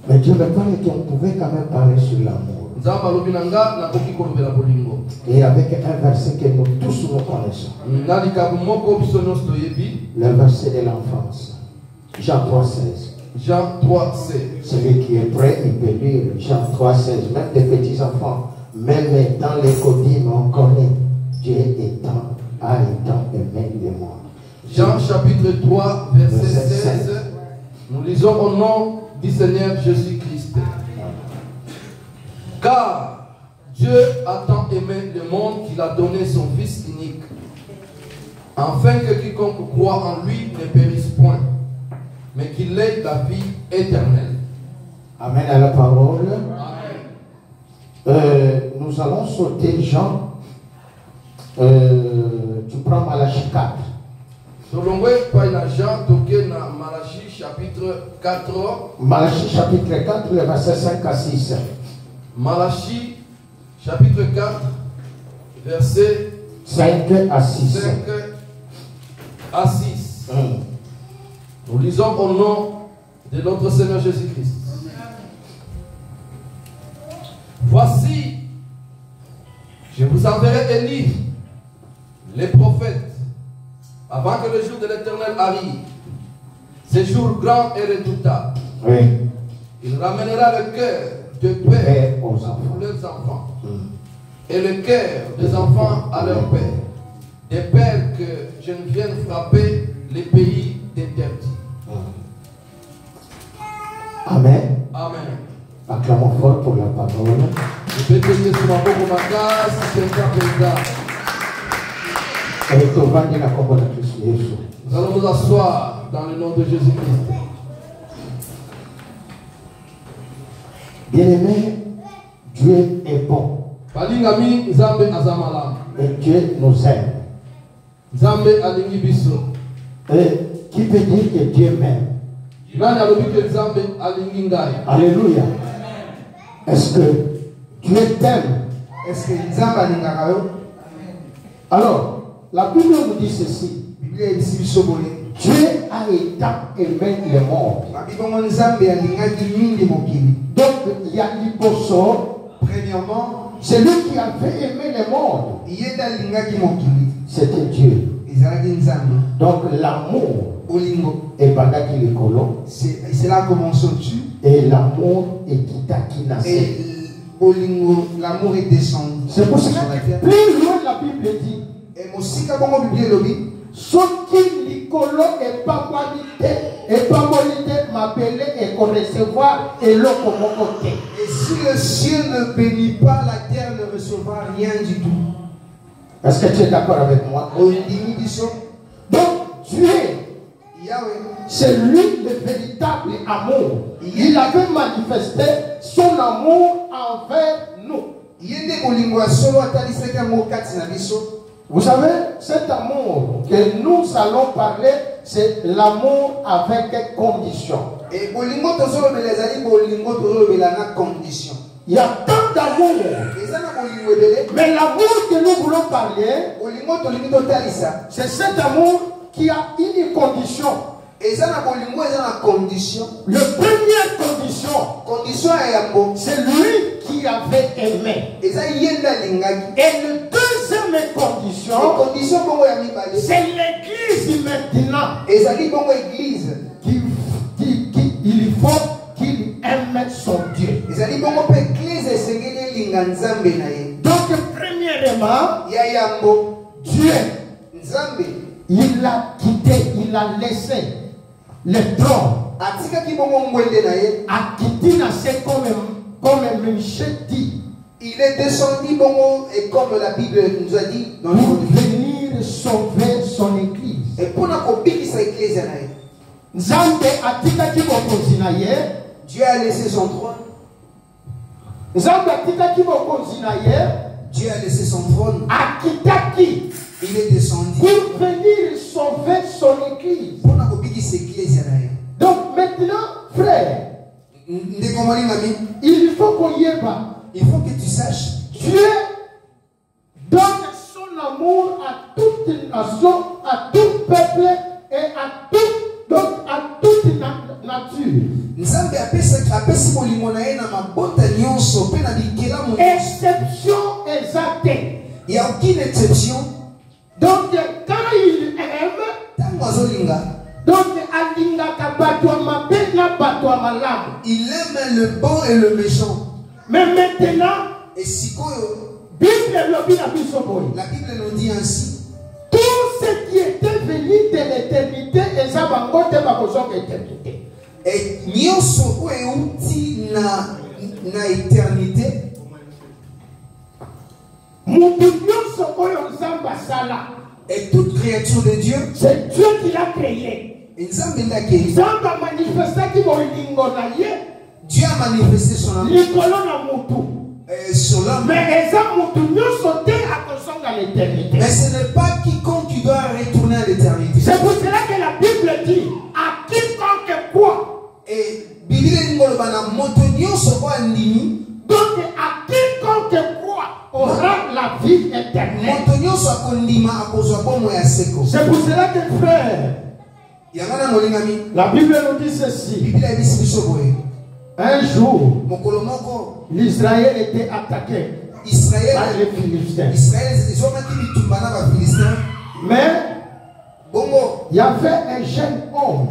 Mais Dieu me parle qu'on pouvait quand même parler sur l'amour. Et avec un verset que nous tous nous connaissons. Le verset de l'enfance. Jean 3,16. Jean 3,16. Celui qui est prêt, il peut lire Jean 3,16. Même des petits enfants, même dans les codines, on connaît. Dieu a aimé le monde. Jean chapitre 3, verset 16. Nous lisons au nom du Seigneur Jésus-Christ. Car Dieu a tant aimé le monde qu'il a donné son Fils unique, afin que quiconque croit en lui ne périsse point, mais qu'il ait la vie éternelle. Amen à la parole. Amen. Nous allons sauter Jean. Tu prends Malachie 4. Malachie chapitre 4. Malachie chapitre 4, le verset 5 à 6. Malachie chapitre 4, verset 5 à 6. 5 à 6. Nous lisons au nom de notre Seigneur Jésus-Christ. Voici, je vous enverrai Élie, les prophètes, avant que le jour de l'Éternel arrive. Ce jour grand et redoutable. Oui. Il ramènera le cœur de père à leurs enfants. Et le cœur des enfants à leur père. Des pères que je ne vienne frapper les pays d'interdit. Amen. Amen. Acclamons fort pour la parole. Je vais te dire sur ma boca, ma case, c'est un président. Nous allons nous asseoir dans le nom de Jésus-Christ. Bien-aimé, Dieu est bon. Et Dieu nous aime. Et qui peut dire que Dieu m'aime? Alléluia. Est-ce que Dieu t'aime? Est-ce que Nzamba alingaka yo? Alors, la Bible nous dit ceci. Biblia ebisi biso boye. Dieu a aimé le monde. Babibongo Nzambe alingaki mingi mokili. Donc, il y a l'hyposo. Premièrement, celui qui avait aimé le monde, yenda alingaki mokili. c'était Dieu. Ezalaki Nzambe. Donc, l'amour Olingo. est bandaki likolo. C'est là commence au-dessus. Et l'amour est kitaki nase. Et Olingo, l'amour est descendu. C'est pour ça que plus loin la Bible dit. Et mosika bongo Biblia lobi. Soki likolo et pas qualité et pas qualité m'appeler et qu'on recevoir et l'eau comme côté. Et si le ciel ne bénit pas, la terre ne recevra rien du tout. Est-ce que tu es d'accord avec moi? Donc Dieu, c'est lui le véritable amour. Il avait manifesté son amour envers nous. Vous savez, cet amour que nous allons parler, c'est l'amour avec condition. Il y a tant d'amour. Mais l'amour que nous voulons parler, c'est cet amour qui a une condition. La première condition, c'est lui qui avait aimé. Et la deuxième condition, c'est l'église maintenant. Il faut qu'il aime son Dieu. Donc, premièrement, Dieu, il a quitté, il a laissé le trône. A quitté comme Michel dit. Il est descendu et comme la Bible nous a dit, pour venir sauver son église. Et pour sa église, Dieu a laissé son trône. Dieu a laissé son trône. Il est descendu pour venir sauver son église. Donc maintenant, frère, il faut qu'on y ait pas. Il faut que tu saches. Dieu donne son amour à toute nation, à tout peuple et à toute nature. Exception exacte. Il n'y a aucune exception. Donc quand il aime, donc il aime le bon et le méchant. Mais maintenant, et si la Bible nous dit ainsi. Tout ce qui était venu de l'éternité et ça va côté ma éternité. Et nyoso outi na éternité. Et toute créature de Dieu, c'est Dieu qui l'a créé. Dieu a manifesté son amour sur l'homme. Mais ce n'est pas quiconque qui doit retourner à l'éternité. C'est pour cela que la Bible dit à quiconque quoi. Et Bible donc à quiconque quoi aura la vie éternelle. C'est pour cela que frère, la Bible nous dit ceci. Un jour, l'Israël était attaqué par les Philistins. Mais il y avait un jeune homme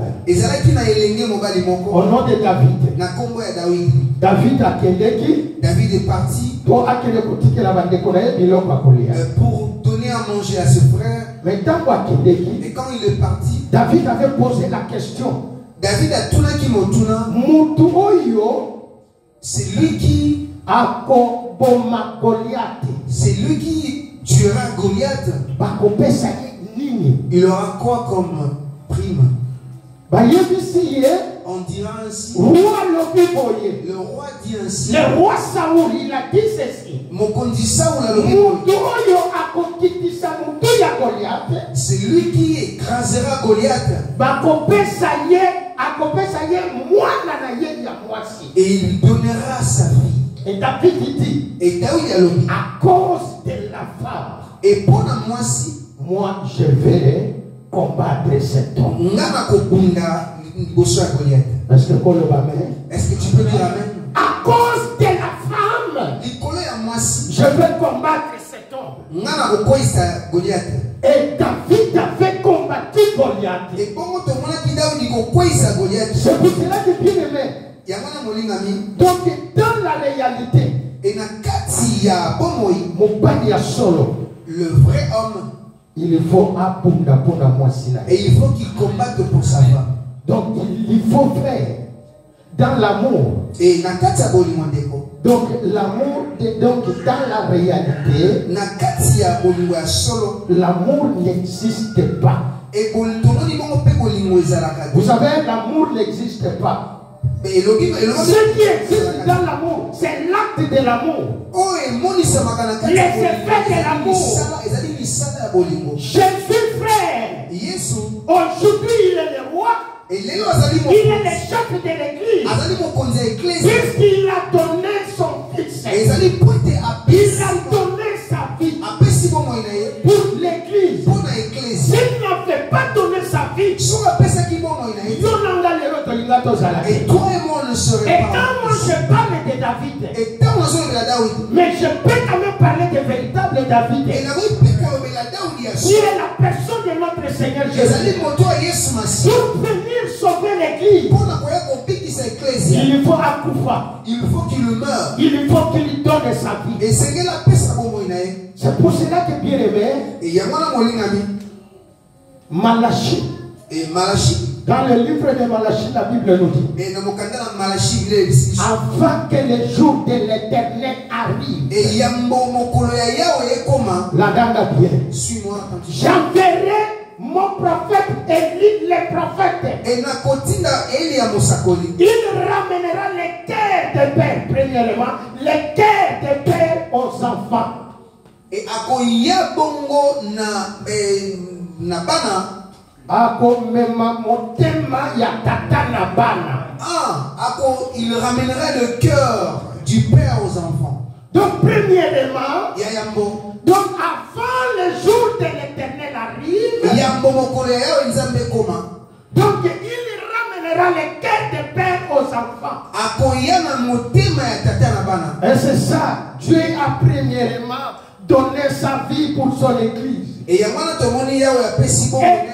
au nom de David. David a quitté. David est parti pour donner à manger à ses frères. Mais et quand il est parti, David avait posé la question. David a tout là qui m'entuna. C'est lui qui c'est lui qui tuera Goliath. Il aura quoi comme prime? On dira ainsi. Le roi dit ainsi. Le roi Saoul, il a dit ceci. C'est lui qui écrasera Goliath. Et il donnera sa vie. Et David dit, à cause de la femme, et pour moi si, moi je vais combattre cet homme. Est-ce que tu peux dire amen? À cause de la femme, je vais combattre cet homme. Et David avait combattu Goliath. C'est pour cela que bien aimé. Donc dans la réalité, le vrai homme, il faut et il faut qu'il combatte pour sa femme. Donc il faut faire dans l'amour. Et donc l'amour, donc dans la réalité, l'amour n'existe pas. Vous savez, l'amour n'existe pas. Ce qui existe dans l'amour, c'est l'acte de l'amour. Les effets de l'amour. Jésus, frère, aujourd'hui il est le roi. Il est le chef de l'église. Puisqu'il a donné son fils. Il a donné sa vie pour l'église. S'il n'avait pas donné sa vie, et toi et moi ne serions pas. Et quand moi je parle de David, mais je peux quand même parler de véritable David, qui est la personne de notre Seigneur Jésus. Pour venir sauver l'église, il faut accouper. Il faut qu'il meure. Il faut qu'il donne sa vie. Et c'est pour cela que bien aimé, Malachie. Et Malachie. Dans le livre de Malachie, la Bible nous dit, avant que le jour de l'Éternel arrive, la dame a bien, j'enverrai mon prophète Élie, les prophètes. Il ramènera les cœurs de père, premièrement, les cœurs de père aux enfants. Et akoya bongo na bana. Il ramènera le cœur du père aux enfants. Donc premièrement, donc avant le jour de l'Éternel arrive, donc il ramènera les cœurs enfants. Et c'est ça, Dieu a premièrement donné sa vie pour son église. Et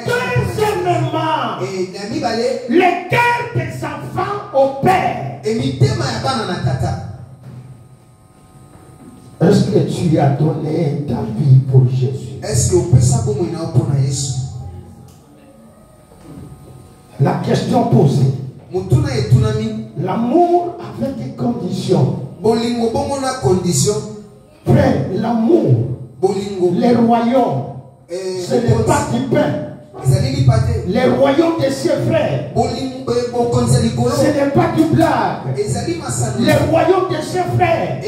deuxièmement, le cœur des enfants au Père. Est-ce que tu as donné ta vie pour Jésus? La question posée. L'amour avec des conditions. Frère, l'amour, les royaumes, ce n'est pas du pain. Les royaumes de ses frères, ce n'est pas du blague. Les royaumes de ses frères,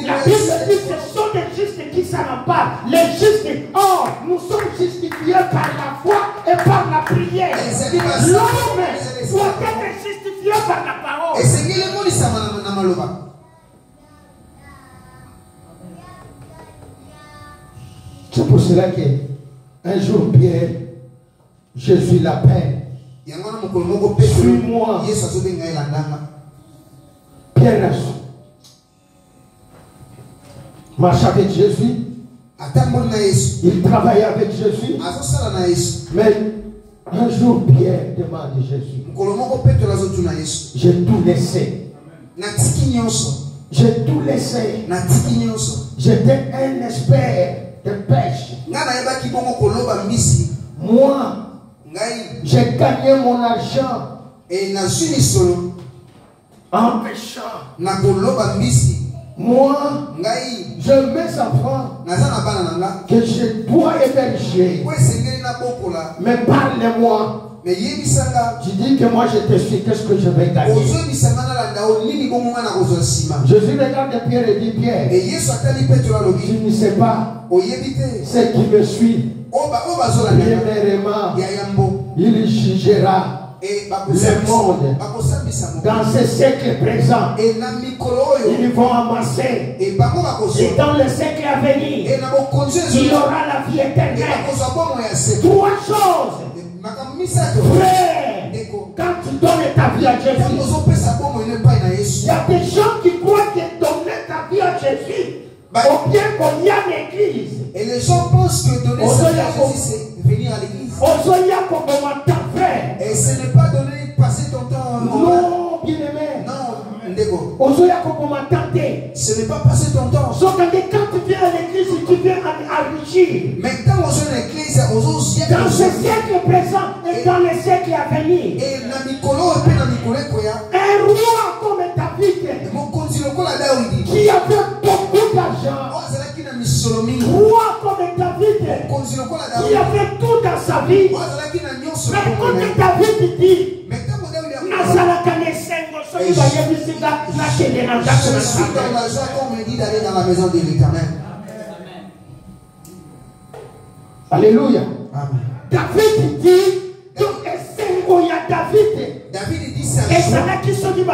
la Bible dit que ce sont des justes qui s'en emparent. Les justes, oh, nous sommes justifiés par la foi et par la prière. L'homme doit être justifié par la parole. C'est pour cela qu'un jour Pierre, Jésus l'appelle. Suis-moi. Pierre marche avec Jésus. Il travaille avec Jésus. Mais un jour Pierre demande à Jésus, j'ai tout laissé. J'ai tout laissé. J'étais un expert de pêche. Moi, j'ai gagné mon argent en pêchant. Moi, je mes enfants que je dois héberger. Mais parlez-moi. Tu dis que moi je te suis, qu'est-ce que je vais gagner? Jésus regarde Pierre et dit, Pierre, tu ne sais pas ce qui me suit. Premièrement, il jugera le monde. Dans ce siècle présent, ils vont amasser. Et dans le siècle à venir, il y aura la vie éternelle. Trois choses. Frère, quand tu donnes ta vie à Jésus, il y a des gens qui croient que donner ta vie à Jésus, au bien qu'on y a l'église. Et les gens pensent que donner sa vie à Jésus, c'est venir à l'église. Et ce n'est pas donner, passer ton temps. Non, bien-aimé. Non, ce n'est pas passer ton temps. Quand tu viens à l'église, tu viens enrichir. Mais quand on vient à l'église, dans ce siècle présent et dans les siècles à venir, un roi comme David, qui avait beaucoup d'argent, roi comme David, qui avait tout dans sa vie, mais quand David dit, je suis dans la joie qu'on me dit d'aller dans la maison de l'Éternel. Alléluia. Amen. David dit, David dit ça. Et ça n'a qui sont dit, quand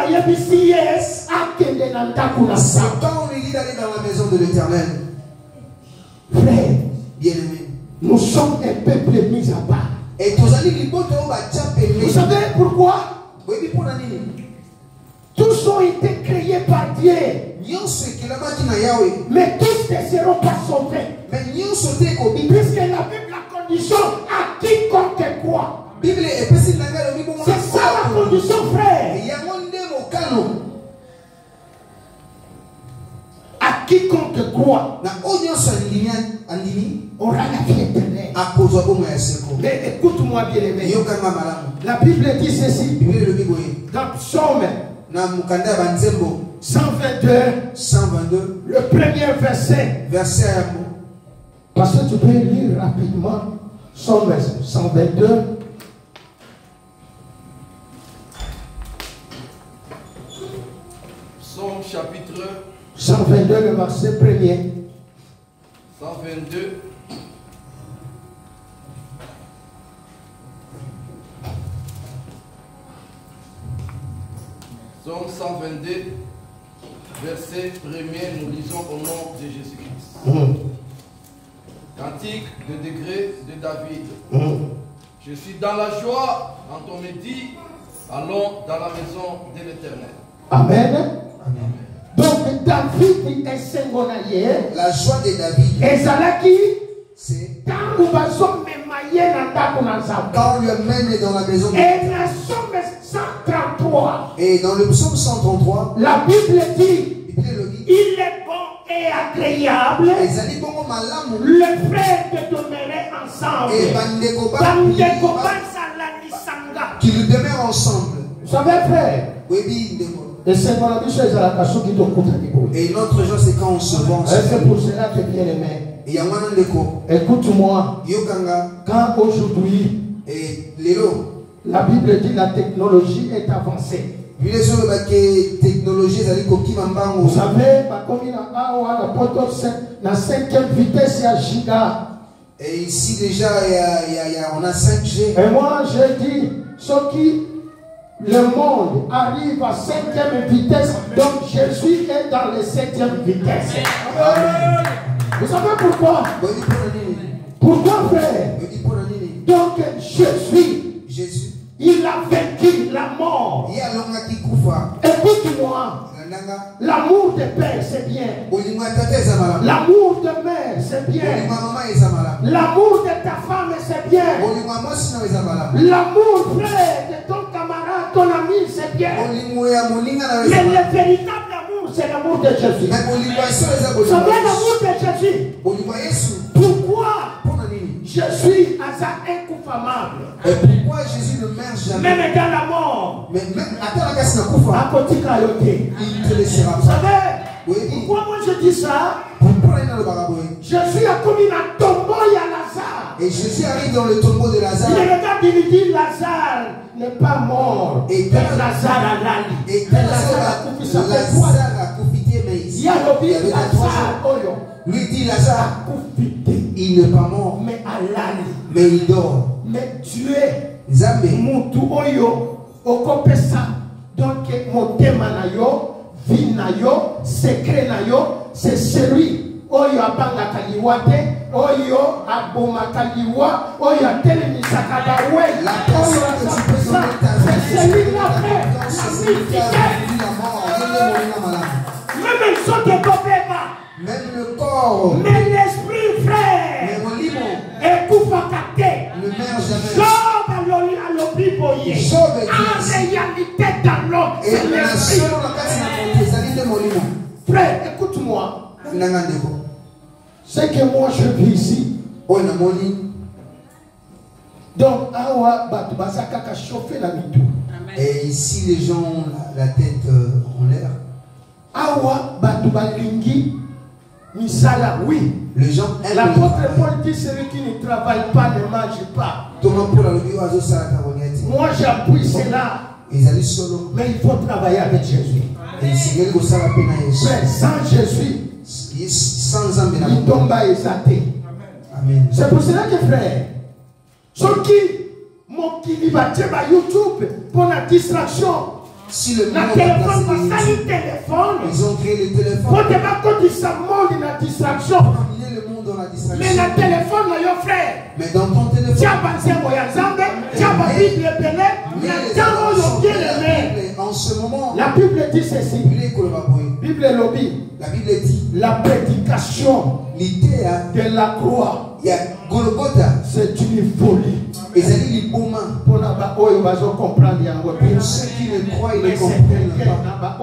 on lui dit d'aller dans la maison de l'Éternel, frère, bien-aimé, nous sommes un peuple mis à part. Et vous savez pourquoi? Tous ont été créés par Dieu. Mais tous ne seront pas sauvés. Puisque la Bible, la condition à quiconque croit. C'est ça la condition, frère. À quiconque croit aura la vie éternelle. Mais écoute-moi bien aimé. La Bible dit ceci dans Psaume 122, le premier verset. Parce que tu peux lire rapidement Psaume 122. Psaume chapitre 122, le verset premier. 122. Psaume 122, verset 1er, nous lisons au nom de Jésus-Christ. Cantique de degré de David. Je suis dans la joie quand on me dit Allons dans la maison de l'Éternel. Amen. Donc David est singonaye. La joie de David, Ezalaki c'est quand on le mène dans la maison de et la Somme 133. Et dans le psaume 133, La Bible dit il est bon et agréable le frère de demeurer ensemble. qu'ils demeurent ensemble. Vous savez, frère, et c'est mon ami chez Zalakasso qui te coûte. Et notre joie, c'est quand on se vend. C'est pour cela que bien aimé. Écoute-moi. Quand aujourd'hui, la Bible dit la technologie est avancée. Vous savez, la 5e vitesse à giga. Et ici déjà, on a 5G. Et moi, je dis, ceux qui, le monde arrive à 5e vitesse, donc Jésus est dans les 7e vitesse. Amen. Vous savez pourquoi? Pourquoi, frère? Donc, Jésus, il a vaincu la mort. Écoute-moi. L'amour de père, c'est bien. L'amour de mère, c'est bien. L'amour de ta femme, c'est bien. L'amour, frère, de ton camarade, ton ami, c'est bien. Mais le véritable amour, c'est l'amour de Jésus. Vous savez l'amour de Jésus? Pourquoi Jésus a ça inconfamable? Et pourquoi Jésus ne meurt jamais? Même dans la mort. Mais même à côté il te laissera. Vous savez pourquoi moi je dis ça? Jésus a commis un tombeau à Lazare. Et Jésus arrive dans le tombeau de Lazare. Il regarde, il dit Lazare n'est pas mort. Et Lazare a lali. Et Lazare a profité, mais ici, il y avait Lazare. Lui dit Lazare, il n'est pas mort, mais il dort. Mais Dieu, Moutou Oyo, Okopesa, donc Motema Nayo, vie Nayo, secret Nayo, c'est celui Oyo Abanga Kaliwate, Oyo Aboma Kaliwa, Oyo Telemisakada Way, c'est celui-là, frère, même ils sont de Kopeba. Même le corps, mais l'esprit, frère, et Koufakate, ne meurt jamais. En réalité, dans l'homme, c'est l'esprit. Frère, écoute-moi. C'est que moi je vis ici. Donc, Awa Batubazaka a chauffé la mitou. Et ici, les gens ont la tête en l'air. Awa Batubalingi. Misala, oui. Les gens aiment l'apôtre Paul dit celui qui ne travaille pas ne mange pas. Moi j'appuie cela. Mais il faut travailler avec Jésus. Frère, sans Jésus, il tombe à exalter. C'est pour cela que frère, ceux qui m'ont YouTube pour la distraction. Si le monde ils ont créé le téléphone. La distraction. Mais le téléphone, mon frère. Mais dans ton téléphone. En ce moment. La Bible dit ceci. Bible lobby. La Bible dit. La prédication de la croix. C'est une folie. Et c'est dit pour ceux qui ne croient, ils ne comprennent pas.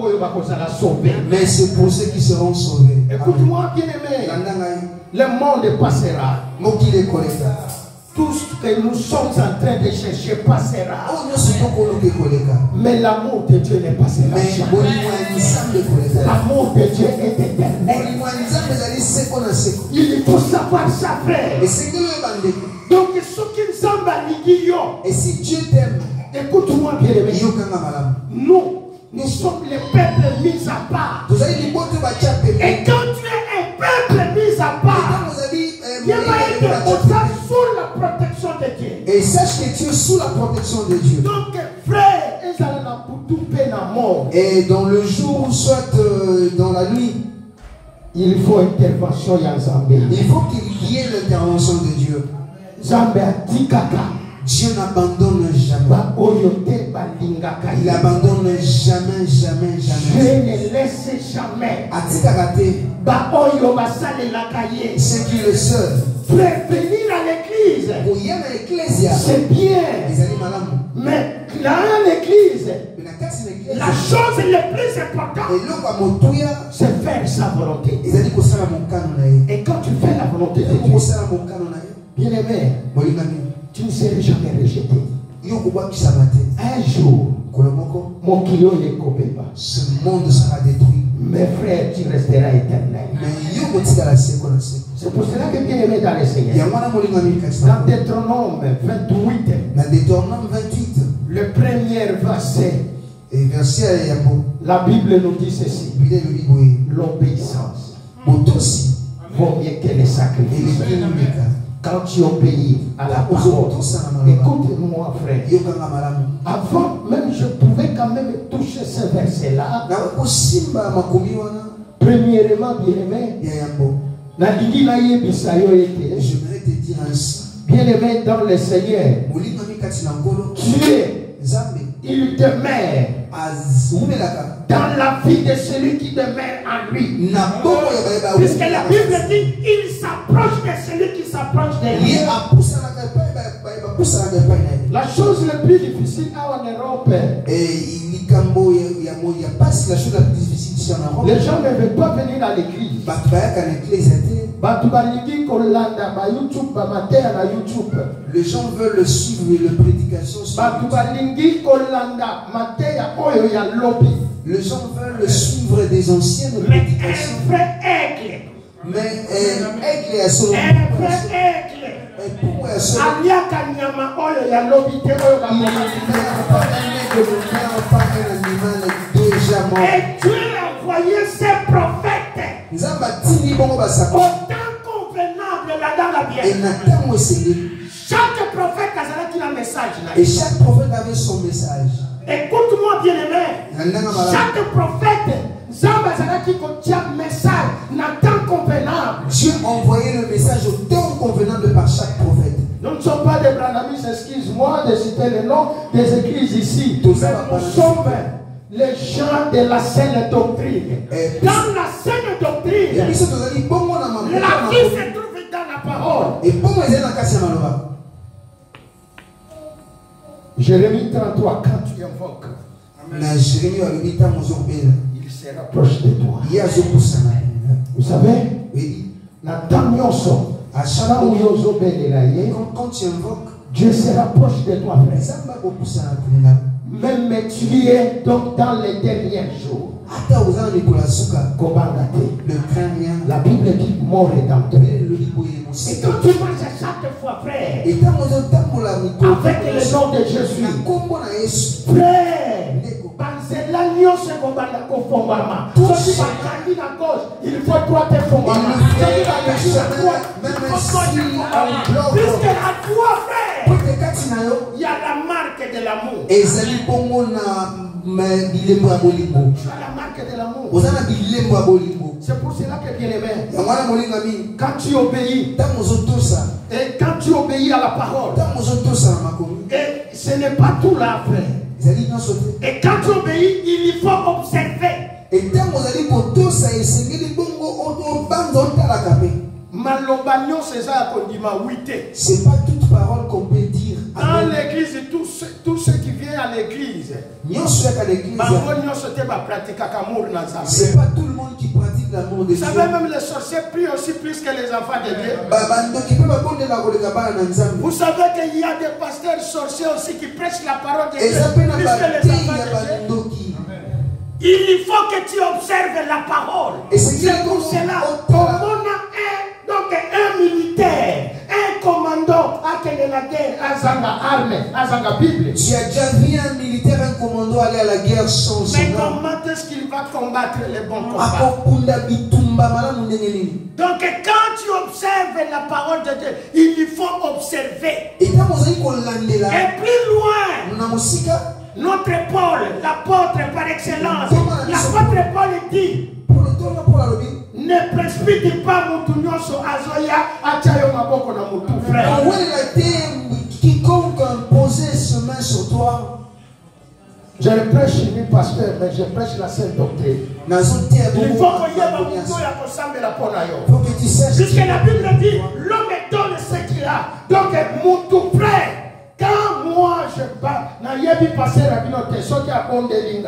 Mais c'est pour ceux qui seront sauvés. Écoute-moi, bien aimé. Le monde passera. Tout ce que nous sommes en train de chercher passera. Mais l'amour de Dieu ne passera jamais. L'amour de Dieu est éternel. Il faut savoir ça, frère. Donc, ceux qui sont dans et si Dieu t'aime, écoute-moi bien aimé. Nous sommes les peuples mis à part. Et quand tu es un peuple mis à part, il va être sous la protection de Dieu. Et sache que tu es sous la protection de Dieu. Donc, frère, et dans le jour, soit dans la nuit, il faut intervention Yazambé. Il faut qu'il y ait l'intervention de Dieu. Zambé a dit kaka. Dieu n'abandonne jamais. Il abandonne jamais, jamais, jamais. Je ne laisse jamais. C'est qui le seul. Venir à l'église. C'est bien. Mais dans l'église, la chose la plus importante, c'est faire sa volonté. Et quand tu fais la volonté de Dieu, bien aimé, tu ne seras jamais rejeté. Un jour, mon kilo ne coupe pas. Ce monde sera détruit. Mes frères, tu resteras éternel. C'est pour cela que bien aimé dans le Seigneur. Dans Deutéronome 28, le premier verset, la Bible nous dit ceci: l'obéissance vaut mieux que les sacrifices. Quand tu obéis à la parole, écoute-moi frère, avant même je pouvais quand même toucher ce verset-là. Premièrement, bien aimé, j'aimerais te dire ainsi. Bien aimé dans le Seigneur, Dieu, il demeure dans la vie de celui qui demeure en lui. Puisque la Bible dit, il s'approche de celui qui s'approche de lui. La chose la plus difficile en Europe, les gens ne veulent pas venir à l'église. Les gens veulent suivre les prédications sur les gens veulent suivre des anciennes prédications. Mais aigle est solo. Et Dieu a envoyé ses prophètes autant convenable là-dans la bière. Chaque prophète a un message. Et chaque prophète avait son message. Écoute-moi bien aimé. Chaque prophète qui contient un message n'a temps convenable. Dieu a envoyé le message au temps convenable par chaque prophète. Nous ne sommes pas des branamis, excuse-moi de citer le nom des églises ici. Nous sommes les gens de la saine doctrine. Dans la saine doctrine, la vie se trouve dans la parole. Jérémie 33, quand tu invoques, il se rapproche de toi. Vous savez, quand tu invoques, Dieu se rapproche de toi, frère. Même tu es donc dans les derniers jours. La Bible dit mort et d'entrée. Et quand tu marches chaque fois, frère, avec le nom de Jésus, frère, il faut toi te fondre. Puisque la foi, frère, il y a la marque de l'amour. Tu as la marque de l'amour. C'est pour cela que bien aimé, quand tu obéis, et quand tu obéis à la parole, et ce n'est pas tout là, frère. Et quand tu obéis, il faut observer. C'est pas toute parole qu'on peut dire. Dans l'église, tous ceux qui viennent à l'église, c'est pas tout le monde qui pratique l'amour de Dieu. Vous savez, même les sorciers prient aussi plus que les enfants de Dieu. Vous savez qu'il y a des pasteurs sorciers aussi qui prêchent la parole de Dieu plus que les enfants de Dieu. Il faut que tu observes la parole. C'est pour cela qu'on a donc un militaire, un commandant à la guerre, à Zanga armée, à Zanga Bible. Tu as déjà vu un militaire, un commandant aller à la guerre sans son nom. Mais comment est-ce qu'il va combattre les bons combats? Donc quand tu observes la parole de Dieu, il faut observer. Et plus loin, notre Paul, l'apôtre par excellence, l'apôtre Paul dit: ne précipite pas Moutounyoso Azoya, Achayo Maboko na Moutou, frère. Quiconque mais je prêche la sainte doctrine. Il faut que tu saches. Puisque la Bible dit, l'homme donne ce qu'il a. Donc, mon tout prêt. Quand moi je parle, n'ayez pas passé la vie, ceux qui ont des lignes,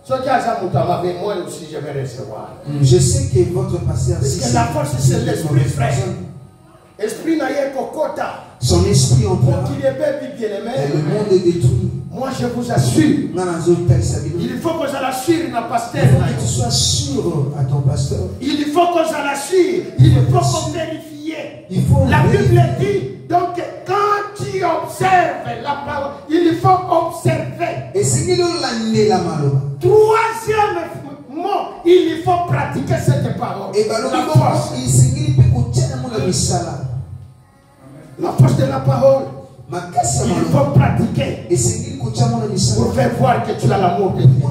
ceux qui ont moi aussi je vais recevoir. Je sais que votre pasteur. Parce que la force c'est l'esprit frère. Esprit n'a pas cocota. Son esprit en toi. Et le monde est détruit. Moi je vous assure. Il faut que je l'assure ma pasteur. Il faut que tu sois sûr à ton pasteur. Il faut que je l'assure. Il faut qu'on vérifie. La Bible dit donc quand tu observes la parole, il faut observer. Et c'est la troisième mot, il faut pratiquer cette parole. Et la force de la parole. Il faut pratiquer pour faire voir que tu as l'amour de Dieu.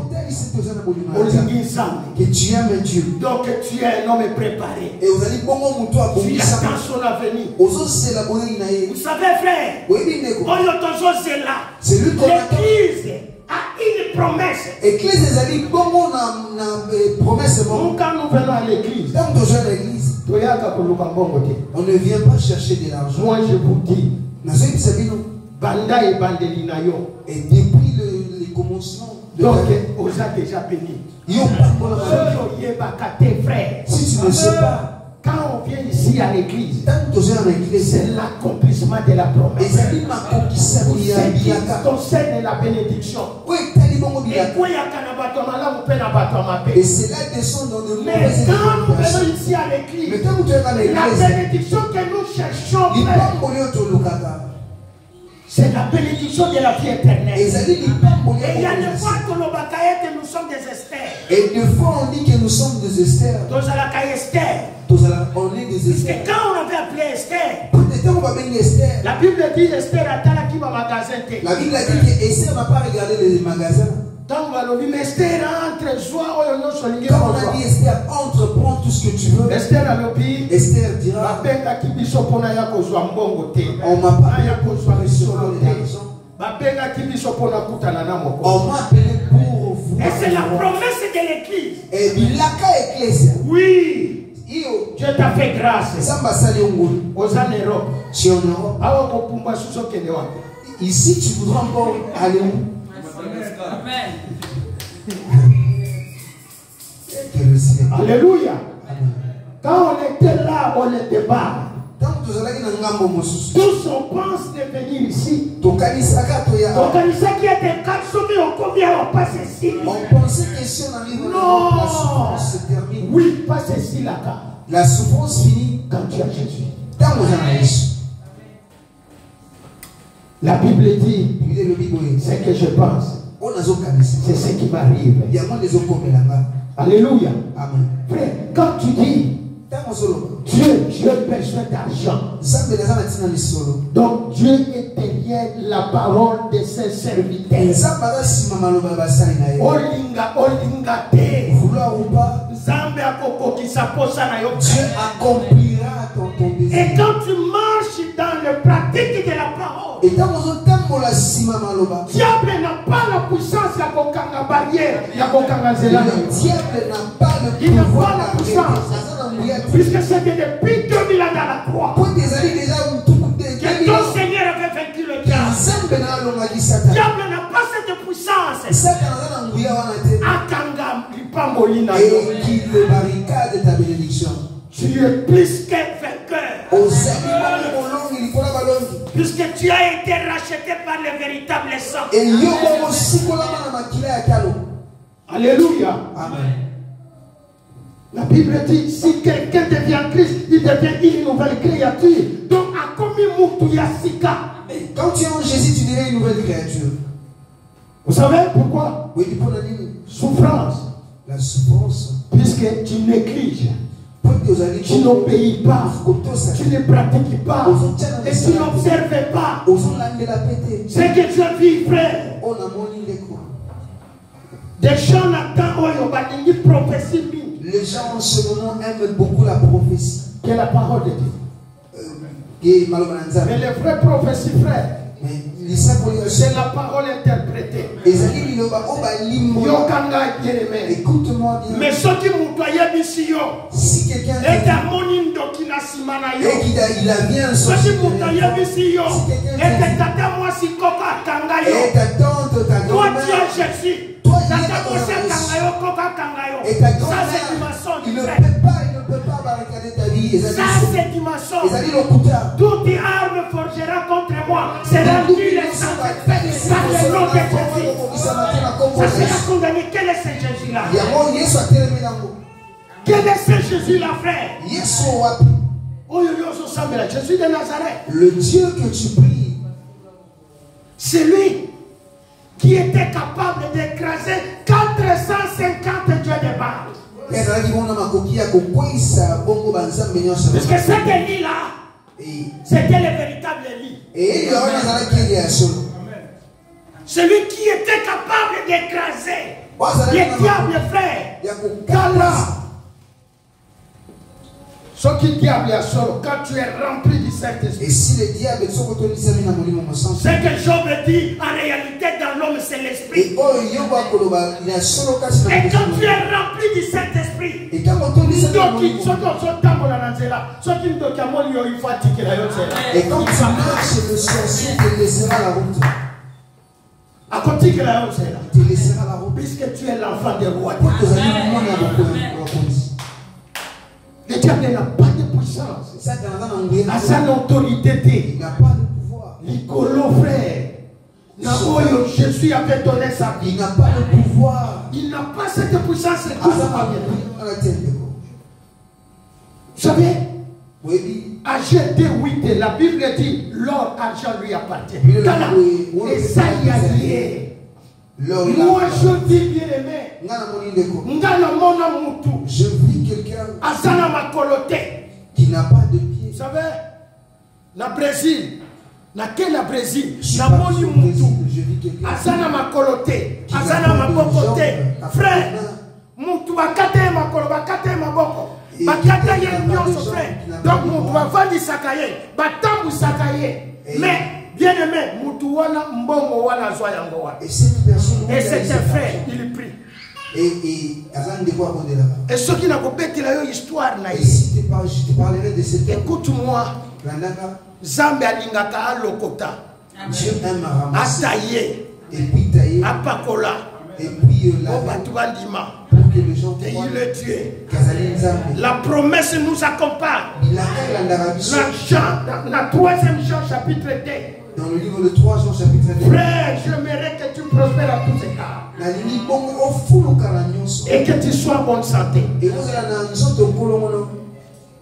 Que tu aimes Dieu. Donc tu es un homme préparé. Et vous allez tu attends son avenir. Vous savez frère, c'est lui l'église a une promesse. L'église a une promesse. Quand nous venons à l'église, on ne vient pas chercher de l'argent. Moi je vous dis, Banda et Bandelinayo. Et depuis les commencements, donc on a déjà béni. Si tu ne sais pas, quand on vient ici à l'église, c'est l'accomplissement de la promesse. Ton sein est la bénédiction. Et cela descend dans le monde. Mais quand nous venons ici à l'église, la bénédiction que nous cherchons, c'est la bénédiction de la vie éternelle. Et il y a des fois que nous sommes des Esther. Et des fois on dit que nous sommes des Esther. On est des Esther. Et quand on avait appelé Esther, la Bible dit Esther a qui va magasin. La Bible dit que Esther n'a pas regardé les magasins. Quand on dit Esther entre joie, quand on a dit Esther entre, prends tout ce que tu veux. Esther dira on m'a pas reçu on m'a appelé pour vous. Et c'est la promesse de l'église. Et il a qu'à église. Oui. Dieu t'a fait grâce. Aux en Europe. Ici tu voudras encore aller où? Amen. Alléluia. Quand on était là, on était bas. Tous on pense de venir ici. On pensait que si on arrive non. La souffrance se termine. Oui, pas ceci là. La souffrance finit quand tu as Jésus. La Bible dit, c'est que je pense. C'est ce qui m'arrive. Alléluia. Amen. Frère, quand tu dis Dieu, j'ai besoin d'argent. Donc Dieu est derrière la parole de ses serviteurs. Olinga te. Vouloir ou pas, Dieu accomplira ton désir. Et quand tu marches dans le pratique de la parole, diable n'a pas la puissance à la barrière. Le diable n'a pas le il n'a pouvoir pas la puissance. Puisque c'était depuis 2000 ans dans la croix que ton Seigneur avait vaincu le diable. Le diable n'a pas cette puissance. Et qu'il te barricade ta bénédiction. Tu es plus qu'un vainqueur. Puisque tu as été racheté par le véritable sang. Alléluia. Amen. La Bible dit, si quelqu'un devient Christ, il devient une nouvelle créature. Donc, à combien de Yassika. Quand tu es en Jésus, tu deviens une nouvelle créature. Vous savez pourquoi? Oui, pour la souffrance. La souffrance. Puisque tu négliges. Tu n'obéis pas. Tu ne pratiques pas. Et tu n'observes pas. C'est que Dieu dit, frère. Des gens n'attendent une prophétie. Les gens en ce moment aiment beaucoup la prophétie. Qui est la parole de Dieu. Mais les vraies prophéties, frère, c'est la parole interprétée. Écoute-moi bien. Mais ce qui m'outoyait ici, si quelqu'un il a bien son ce qui m'outoyait ici, et ta tante, ta toi grand-mère, tu es Jésus. ça c'est du mensonge. Il ne peut pas barricader ta vie. Ça c'est du mensonge. Toute toute arme forgera contre moi sera nul et sans effet par le nom de Jésus. Ça sera condamné. Quel est ce Jésus-là? Quel est ce Jésus-là, frère? Jésus de Nazareth. Le Dieu que tu pries, c'est lui qui était capable d'écraser 450 dieux de Baal. Parce que cet Élie-là, c'était le véritable Élie. Celui qui était capable d'écraser les diables, frère. Ce qui diable est solo, quand tu es rempli du Saint-Esprit. Et si le diable est solo, ce que Job dit en réalité dans l'homme, c'est l'esprit. Et quand tu es rempli du Saint-Esprit, et quand tu marches, le sorcier te laissera la route. Il te laissera la route. Puisque tu es l'enfant des rois. Le diable n'a pas de puissance. À sa autorité. Il n'a pas de pouvoir. Nicolo, frère. Jésus avait donné sa vie. Il n'a pas de pouvoir. Il n'a pas cette puissance. Vous savez, Agé 2:8, la Bible dit l'or, argent lui appartient. Esaïe a dit. Moi je dis bien aimé, je vis quelqu'un qui n'a pas de pied. Vous savez, na Brésil, na quel Brésil, na moni je mutu, vis quelqu'un azana makolote, azana mabokote, frère, mutu bakate makolo, bakate maboko, bakate ye nyonso frère. Donc mutu avandi sakaye, batambu sakaye, mais bien aimé, Moutouana Mbongo Wana Zoyangoa. Et cette personne, et c'est un frère, il prie. Et avant de voir au delà. Et ce qui n'a pas pété la histoire, si je te parlerai de cette écoute-moi. Zambe alingaka lokota. Dieu aime à ramasser. Ataye. Et puis tailler. Apakola. Et puis pour que les gens et il est tué. La promesse nous accompagne. Dans 3e Jean chapitre 2. Dans le livre de 3 Jean chapitre 2. Frère, j'aimerais que tu prospères à tous égards. Et que tu sois en bonne santé.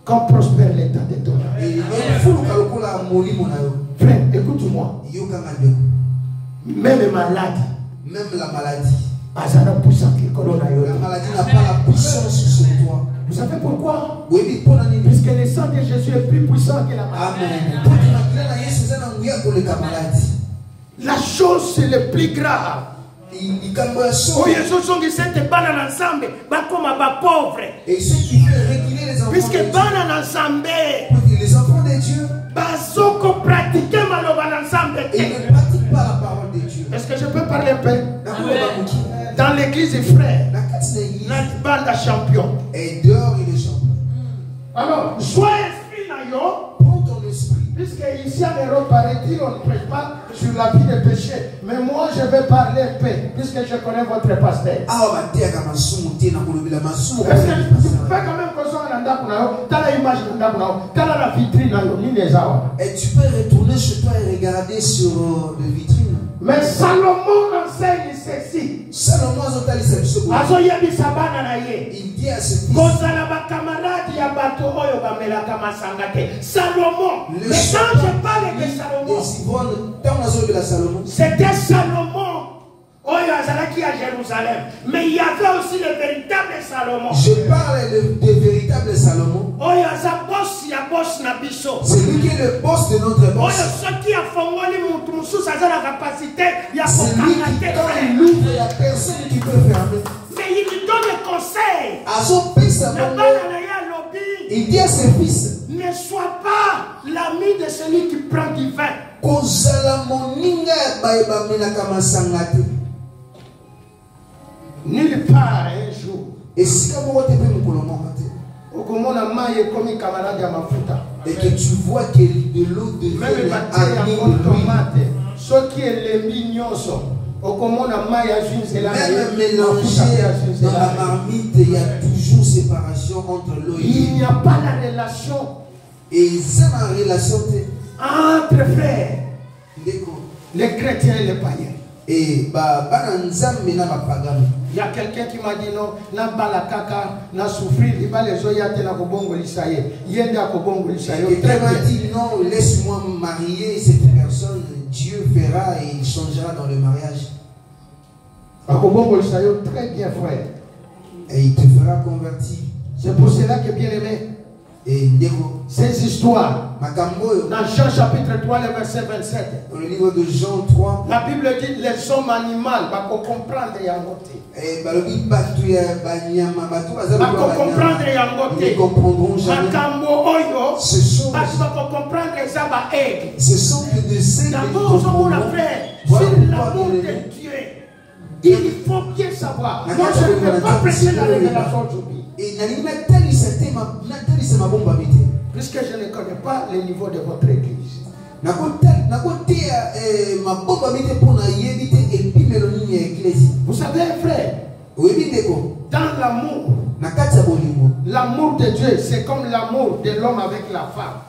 Qu'on prospère l'état de ton âme. Frère, écoute-moi. Même malade. Même la maladie. La maladie n'a pas la puissance sur toi. Vous savez pourquoi? Oui, puisque le sang de Jésus est plus puissant que la maladie. La chose c'est le plus grave. Et ce qui fait réguler les enfants puisque les enfants de Dieu ils ne pratiquent pas la parole de Dieu. Est-ce que je peux parler un peu? Dans l'église des frères, notre bande champion. Et dehors il est champion. Alors, sois esprit naïo. Prends ton esprit. Puisque ici en Europe, paraît-il, on ne prête pas sur la vie des péchés. Mais moi, je vais parler paix, puisque je connais votre pasteur. Est-ce que tu peux quand même que ça en t'as la image t'as la vitrine, et tu peux retourner chez toi et regarder sur la vitrine. Mais Salomon enseigne ceci. Salomon il dit à ses fils, Salomon, mais quand je parle de Salomon, c'était Salomon. Oh, il y a à Jérusalem. Mais il y avait aussi le véritable Salomon. Je parle de véritable Salomon. Oh, il y a sa boss, il y a boss Nabiso. C'est lui qui est le boss de notre boss. Oh, ce qui a fondé mon sous sa capacité, il y a c'est lui qui quand il ouvre, il y a personne qui peut fermer. Mais il lui donne le conseil. À son fils, il dit à ses fils, ne sois pas l'ami de celui qui prend du vin. Nulle part un jour. Et si comme on te peut nous colomber. Et que tu vois que de l'eau devient amie de lui. Même mélangé dans la marmite, il y a toujours séparation entre l'eau et lui. Il n'y a pas la relation. Et c'est la relation entre frères, les chrétiens et les païens. Et il y a quelqu'un qui m'a dit non, n'a pas la caca, n'a souffrir, il va les oyater na kobongo lisaye. Yenda kobongo lisaye. Quelqu'un m'a dit non, laisse-moi marier cette personne, Dieu fera et il changera dans le mariage. Kobongo lisaye, très bien frère. Et il te fera convertir. C'est pour cela que bien aimé. Et ces histoires, dans Jean chapitre 3, le verset 27, dans le livre de Jean 3, la Bible dit les hommes animaux, pour comprendre et ils ne comprendront jamais. Ce sont que des êtres sur l'amour de Dieu. Il faut bien savoir. Moi, je ne peux pas prêcher la révélation aujourd'hui. Puisque je ne connais pas le niveau de votre église. Vous savez, frère, dans l'amour de Dieu, c'est comme l'amour de l'homme avec la femme.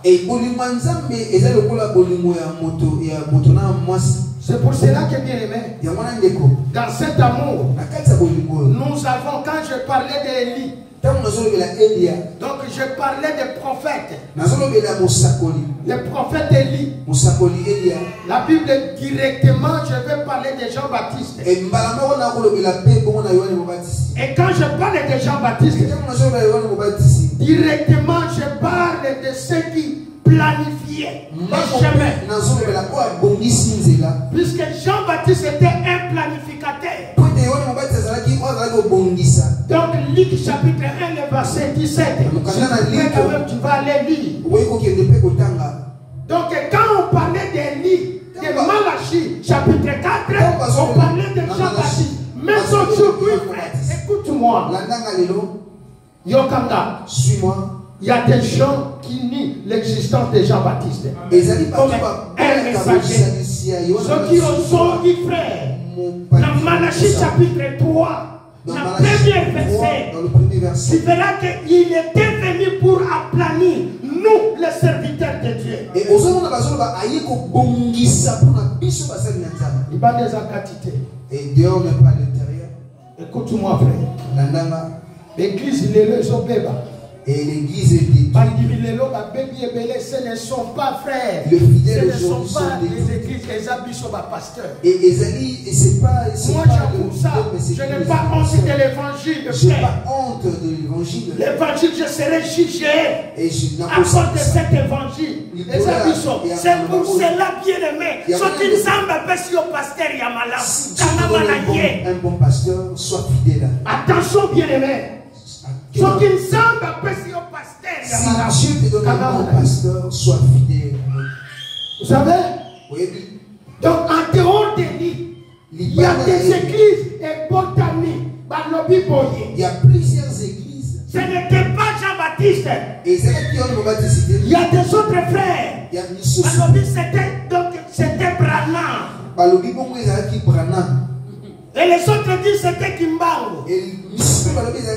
C'est pour cela que bien aimé, dans cet amour, nous avons, quand je parlais d'Élie, donc je parlais des prophètes. Le prophète Élie. La Bible directement, je vais parler de Jean-Baptiste. Et quand je parle de Jean-Baptiste, directement je parle de ceux qui planifiaient les chemins. Puisque Jean-Baptiste était un planificateur. Donc Luc chapitre 1, le verset 17. Tu vas aller lire. Donc quand on parlait d'Élie, de Malachie chapitre 4, on parlait de Jean-Baptiste. Mais aujourd'hui, frère, écoute-moi. Yokanda, suis-moi. Il y a des gens qui nient l'existence de Jean-Baptiste. Comme un messager. Ceux qui ont dit, frère, dans Malachie chapitre 3, dans le premier verset, tu verras qu'il était venu pour aplanir nous, les serviteurs de Dieu. Et il va des acatités. Et Dieu n'est pas à l'intérieur. Écoute-moi, frère. L'église, il est le Zobeba. Et l'église est détruite. Ce ne sont pas frères. Le fidèle ce ne sont pas les églises. Et Esaïe, c'est pas. Moi, j'avoue ça. Je n'ai pas honte de l'évangile. Je n'ai pas honte de l'évangile. L'évangile, je serai jugé à cause de cet évangile. C'est pour cela, bien aimé. Ce qui nous empêche au pasteur Yamala. Un bon pasteur, sois fidèle. Attention, bien aimé. Ce qui nous empêche au pasteur Yamala. Si Dieu te donne un bon pasteur, sois fidèle. Vous savez? Oui. Donc, en dehors de lui, il y a des églises et botaniques. Il y a plusieurs églises. Ce n'était pas Jean-Baptiste. Il y a des autres frères. C'était Branham. Et les autres disent c'était Kimbango.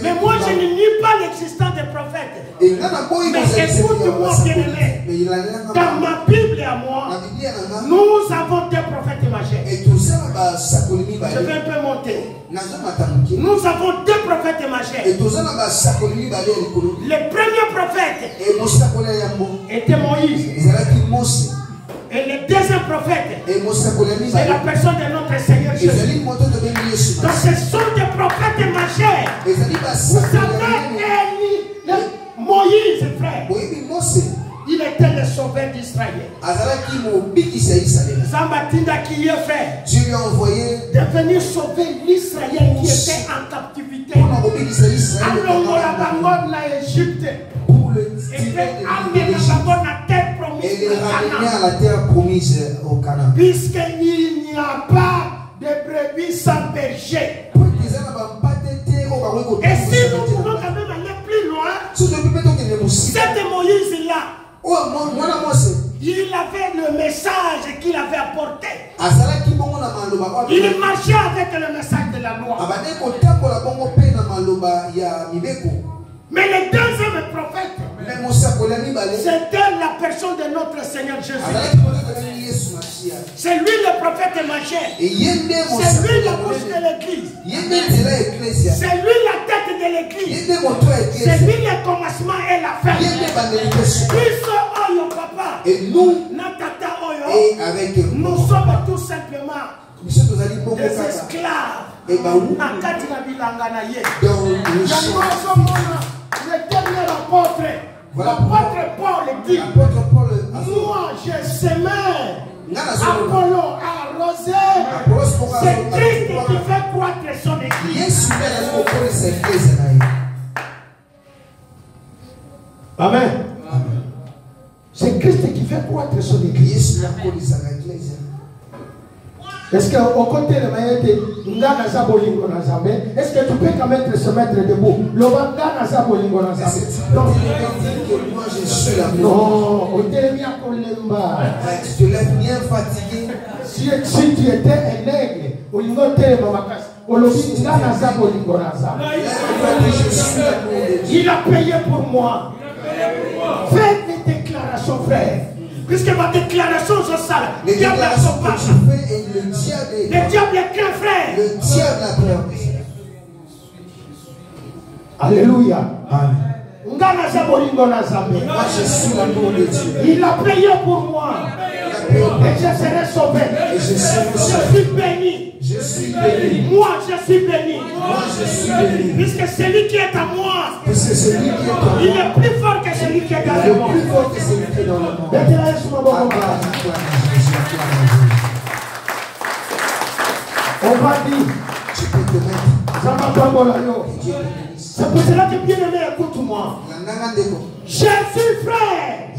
Mais moi je ne nie pas l'existence des prophètes. Mais écoute-moi bien aimé. Dans ma Bible à moi, nous avons des prophètes majeurs. Je vais un peu monter. Nous avons deux prophètes majeurs. Le premier prophète était Moïse. Et le deuxième prophète, c'est la personne de notre Seigneur Jésus. Donc ce sont des prophètes majeurs. Vous savez, Moïse, frère, il était le sauveur d'Israël. Zambatinda qui est frère, Dieu lui a envoyé de venir sauver l'Israël qui était en captivité. Alors, on l'a à l'Égypte. Et ramener à la terre promise au Canaan. Puisqu'il n'y a pas de brebis sans berger. Il avait le message qu'il avait apporté. Il marchait avec le message de la loi. Mais le deuxième prophète, c'était la personne de notre Seigneur Jésus. C'est lui le prophète majeur. C'est lui la bouche de l'église. C'est lui la tête de l'église. C'est lui le commencement et la fin. Et nous, nous sommes tout simplement des esclaves. Le dernier apôtre, l'apôtre Paul dit, moi je semais, Apollo a arrosé, c'est Christ qui fait croître son église. Amen. C'est Christ qui fait croître son église. Est-ce qu'au côté de Maïté, est-ce que tu peux quand même se mettre debout? Non, tu l'as bien fatigué. Si tu étais un aigle, il a payé pour moi. Faites des déclarations, frère. Puisque ma déclaration est sale, le diable est son papa. Le diable est qu'un frère. Le diable a peur. Alléluia. Amen. Moi je suis l'amour de Dieu. Il a payé pour moi. Et je serai sauvé. Et je serai sauvé. Je suis béni. Je suis béni. Moi je suis béni. Moi je suis béni. Puisque celui qui est à moi, puisque celui qui est à moi, il est plus fort que celui qui est dans le monde. Il est plus fort que celui qui est dans le monde. On va dire. Tu peux te mettre. C'est pour cela que bien aimé, écoute-moi. Jésus frère,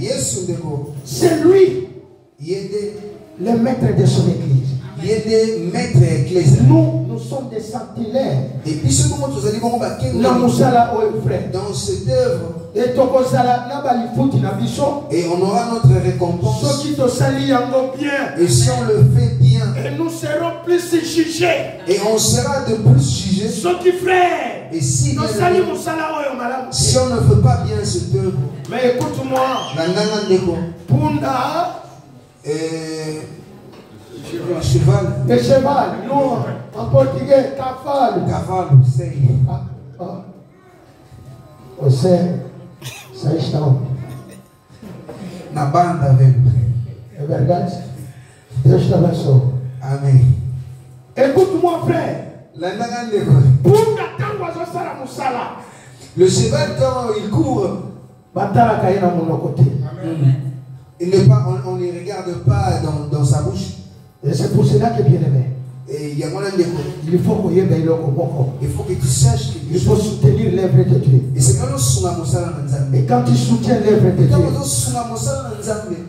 c'est lui le maître de son église. Nous sommes des sentinelles. Dans cette œuvre, et on aura notre récompense. Et si on le fait bien, et nous serons plus jugés. Et on sera de plus jugés. Et si on ne fait pas bien cette œuvre, mais écoute-moi, cheval. Le cheval, non, en portugais, cavalo. Cavalo, sei. Você, ça está. Na banda, velho. É verdade? Deus te abençoe. Amém. Écoute-moi, frère. Le cheval, quand il court, il ne pas, on ne regarde pas dans sa bouche. Et c'est pour cela que bien aimé. Et il faut que tu saches que il faut soutenir l'œuvre de Dieu. Et quand tu soutiens l'œuvre de Dieu,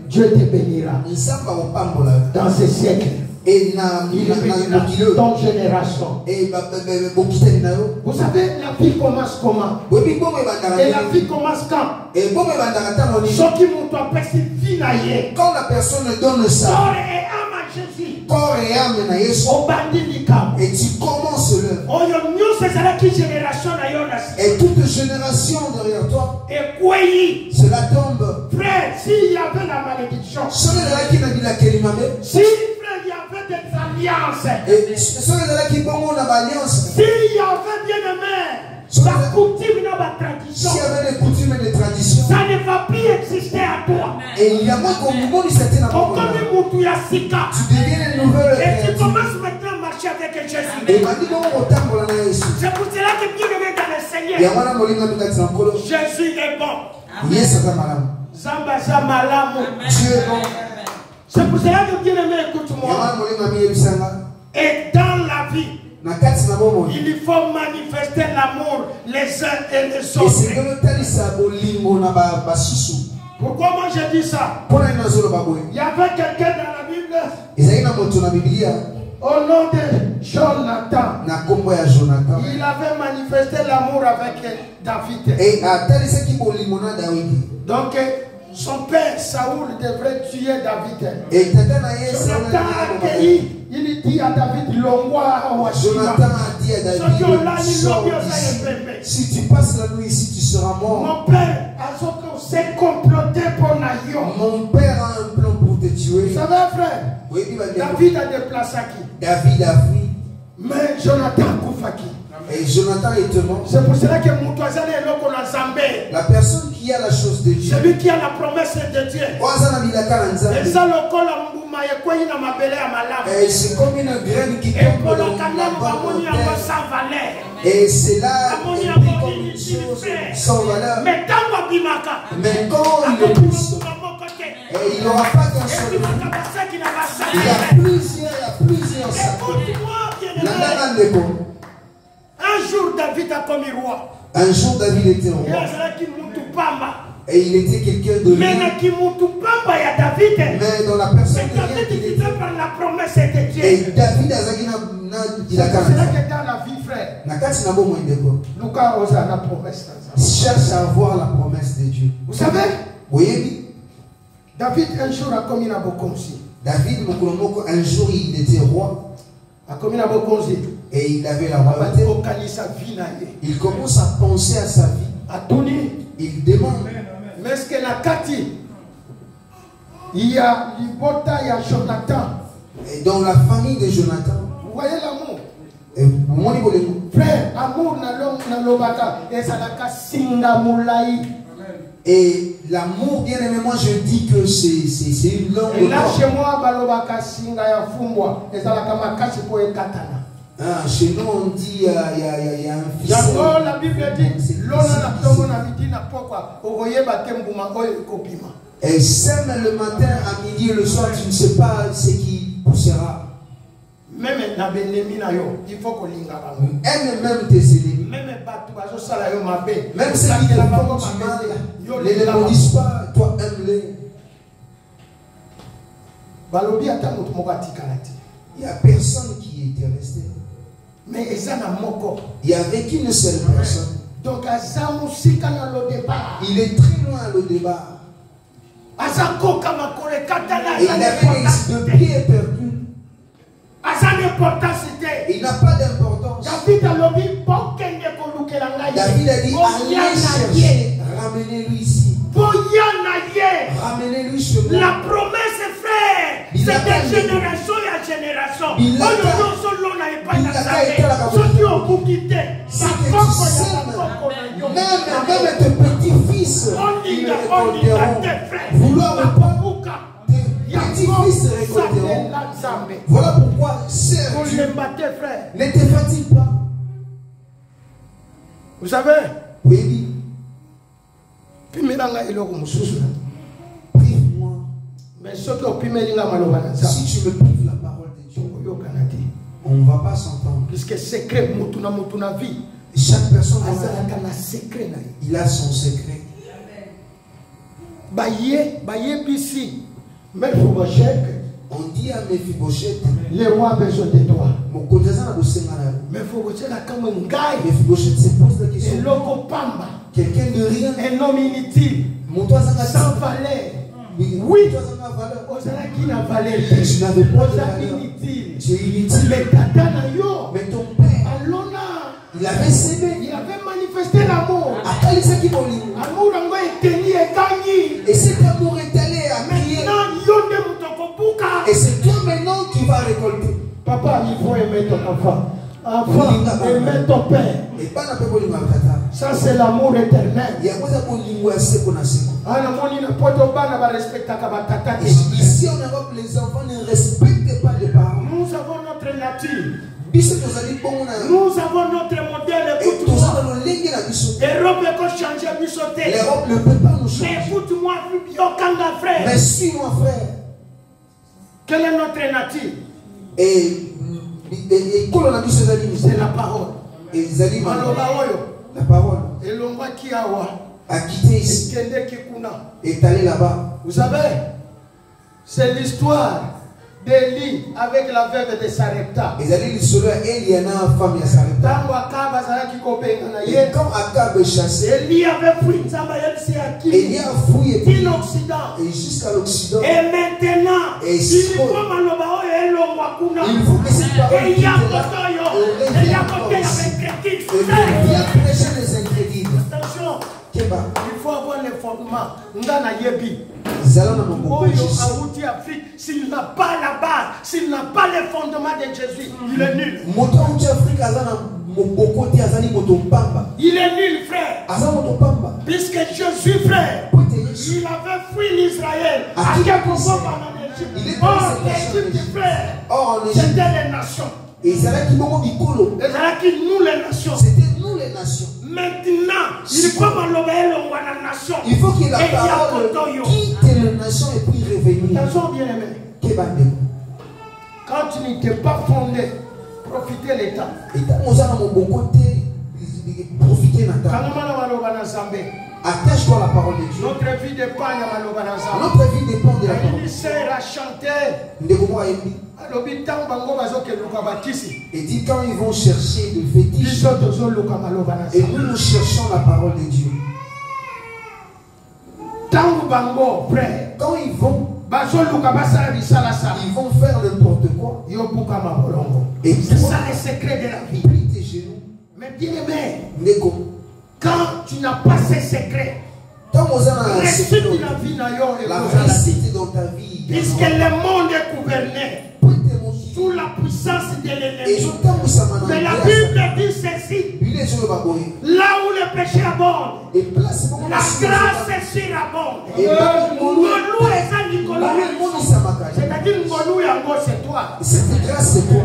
Dieu te bénira dans ce siècle. Et dans ton génération. Vous savez, la vie commence comment? Et la vie commence quand? Quand la personne donne ça, corps et âme na Yesu, et tu commences l'œuvre. Et toute génération derrière toi, cela tombe. Frère, s'il y avait la malédiction, s'il y avait des alliances, s'il y avait bien aimé, la coutume n'a pas tradition, s'il y avait des coutumes et des traditions, ça ne va plus exister à toi. Et il y a moins qu'on vous montre certaines tu deviens une nouvelle et tu commences maintenant à marcher avec Jésus. Et c'est pour cela que bien aimé dans le Seigneur, Jésus est bon. Zamba Zamalamu. Dieu est bon. C'est pour cela que bien aimé, écoute-moi. Et dans la vie, il faut manifester l'amour les uns et les autres. Pourquoi moi j'ai dit ça? Il y avait quelqu'un dans la Bible, au nom de Jonathan. Il avait manifesté l'amour avec David. Et donc son père Saoul devrait tuer David. Et Jonathan a accueilli. Il dit à David, Jonathan a dit à David, si tu passes la nuit ici, tu seras mort. Mon père s'est comploté pour Naïo. Mon père a un plan pour te tuer. Vous savez, frère, oui, David a déplacé qui? David a fui. Mais Jonathan a qui? Et Jonathan est mort. C'est pour cela que la personne qui a la chose de Dieu, celui qui a la promesse de Dieu, et c'est comme une graine qui tombe dans la bonne terre. Et c'est là une chose sans valeur. Mais quand il est pousse, et il n'y aura pas qu'un seul. Il y a plusieurs sacs. Un jour, David a commis roi. Un jour, David était roi. Et il était quelqu'un de rien. Mais dans la personne de rien qu'il était. Par la promesse de Dieu. Et David a dit c'est là que dans la vie, frère. Cherche à avoir la promesse de Dieu. Vous savez? Oui. David un jour a commis la bokonzi. David un jour il était roi. A commis la bokonzi. Et il avait la royauté. Il commence à penser à sa vie. Il demande. Mais est-ce que la Kati, il y a Libota, il y a Jonathan. Et dans la famille de Jonathan. Vous voyez l'amour? Frère, amour na lobaka. Et ça la singa moulai. Et l'amour, bien aimé, moi je dis que c'est une longue. Et là chez moi, balobaka singa ya fumbwa. Et ça la kamakasi pour ekatana. Ah, chez nous on dit il y a un fils. La Bible dit et sème le matin, à midi et le soir, tu ne sais pas ce qui poussera. Même il faut qu'on aime même tes ennemis. Même ceux qui te font du mal, ne les maudissent pas, toi aime-les. Il n'y a personne qui était resté. Mais il n'y avait qu'une seule personne. Donc, il est très loin le débat. Et il avait des pieds perdus. Il n'a pas d'importance. David a dit, allez chercher, ramenez-lui ici. Ramenez-lui chez moi. La promesse, frère, c'est de génération à génération. Même tes petits-fils récolteront. Vouloir ou pas, tes petits-fils récolteront. Voilà pourquoi, sers Dieu, ne te fatigue pas. Vous savez? Oui. Prive-moi. Mais si tu me prives la parole de Dieu, on ne va pas s'entendre. Puisque secret, vie. Chaque personne il a son secret. On dit à Mephibosheth, le roi a besoin de toi. Mephibosheth se pose la question. Quelqu'un de rien, un homme inutile, sans valeur. Oui, tu n'avais pas de valeur. Tu es inutile. Mais ton père, il avait s'aimé. Il avait manifesté l'amour. Amour et cet amour est allé à crier. Et c'est toi maintenant qui vas récolter. Papa, il faut aimer ton enfant. Enfant, aimer ton père. Ça, c'est l'amour éternel. Ici en Europe, les enfants ne respectent pas les parents. Nous avons notre nature. Nous avons notre modèle. Écoute-moi. L'Europe ne peut pas nous changer. Mais écoute-moi, frère. Mais suis-moi, frère. Quelle est notre nature? Et c'est la parole. La parole. A quitté ici. Est allé là-bas. Vous savez, c'est l'histoire d'Élie avec la veuve de Sarepta. Et quand Akab est chassé, Élie avait fui, Élie a fouillé et jusqu'à l'Occident. Et maintenant, il faut que cette parole viens prêcher les incrédules. Attention, Keba. il faut avoir les fondements. S'il n'a pas la base, s'il n'a pas les fondements de Jésus, il est nul. Il est nul, frère. Puisque Jésus, frère, il avait fui l'Israël. À quel moment en Égypte? Or, l'Égypte, frère, c'était les nations. Et Israël qui nous les nations. C'était nous les nations. Maintenant, il faut la nation. Il faut que la parole quitte les nations et puis revenir. Attention, bien aimé. Quand tu n'étais pas fondé, profitez l'état. Et quand nous avons mon côté, profitez l'état. Attache-toi à la parole de Dieu. Notre vie dépend de la parole. Notre vie dépend de la parole. Il sert à chanter. Et dit quand ils vont chercher le fétiche, et nous cherchons la parole de Dieu. Quand ils vont faire n'importe quoi. Et c'est ça le secret de la vie. Plie tes genoux. Mais bien aimé, quand tu n'as pas ces secrets, réussite dans ta vie, puisque le monde est gouverné sous la puissance de l'ennemi. Mais la Bible dit ceci: là où le péché abonde, la grâce surabonde. C'est-à-dire que c'est toi. Cette grâce, c'est toi.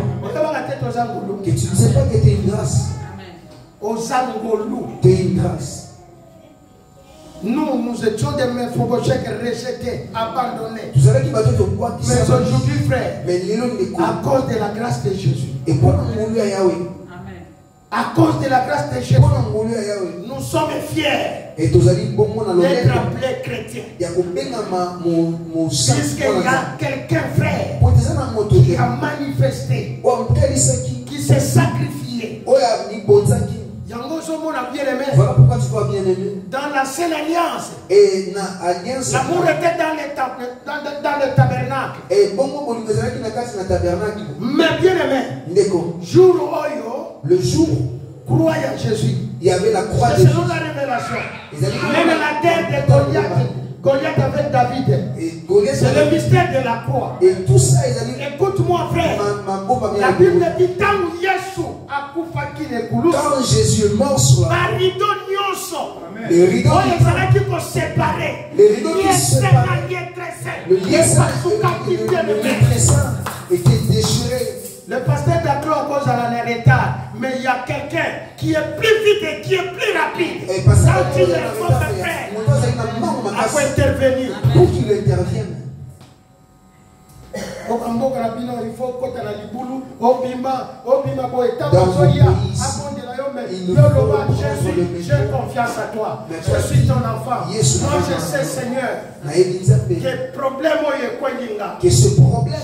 Que tu ne sais pas que tu es une grâce. Tu es une grâce. Nous étions des Mephibosheth rejetés, abandonnés. Mais aujourd'hui, frère, à cause de la grâce de Jésus, à cause de la grâce de Jésus, nous sommes fiers d'être appelés chrétiens. Puisqu'il y a quelqu'un, frère, qui a manifesté, qui s'est sacrifié. Voilà pourquoi tu vois bien aimé. Dans l'ancienne alliance, l'amour était dans le tabernacle. Mais bien aimé, le jour croyez à Jésus. Il y avait la croix de Jésus. Selon la révélation. Même la terre de Goliath avec David. C'est le mystère de la croix. Et tout ça, écoute-moi, frère. La Bible dit quand Jésus est mort sur la croix, les rideaux qui séparés. Les rideaux qui séparés. Le lien très saint était déchiré. Le pasteur d'accord à cause de la retard, mais il y a quelqu'un qui est plus vite et qui est plus rapide. Et parce quand il est votre frère, à quoi intervenir pour qu'il intervienne. Il faut que tu j'ai confiance à toi. Je suis ton enfant. Moi je sais, Seigneur, que problème que ce problème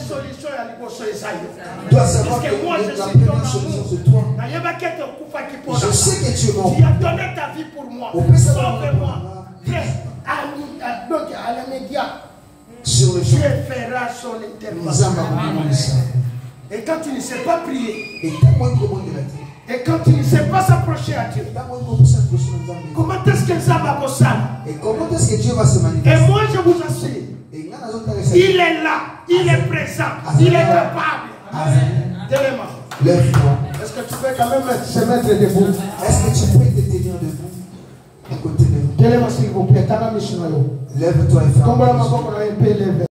doit savoir que moi je suis ton amour. Je sais que tu es mon. Tu as donné ta vie pour moi. Sauve-moi. Donc à l'immédiat, sur le Dieu fera son intervention. Et quand tu ne sais pas prier, et quand tu ne sais pas s'approcher à Dieu, comment est-ce que ça va passer? Et comment est-ce que Dieu va se manifester? Et moi je vous assure, il est là, il est présent, il est capable. Tellement. Lève-toi. Est-ce que tu peux quand même se mettre debout? Est-ce que tu peux te tenir debout à côté de moi? Tellement s'il vous plaît, Lève-toi et ferme.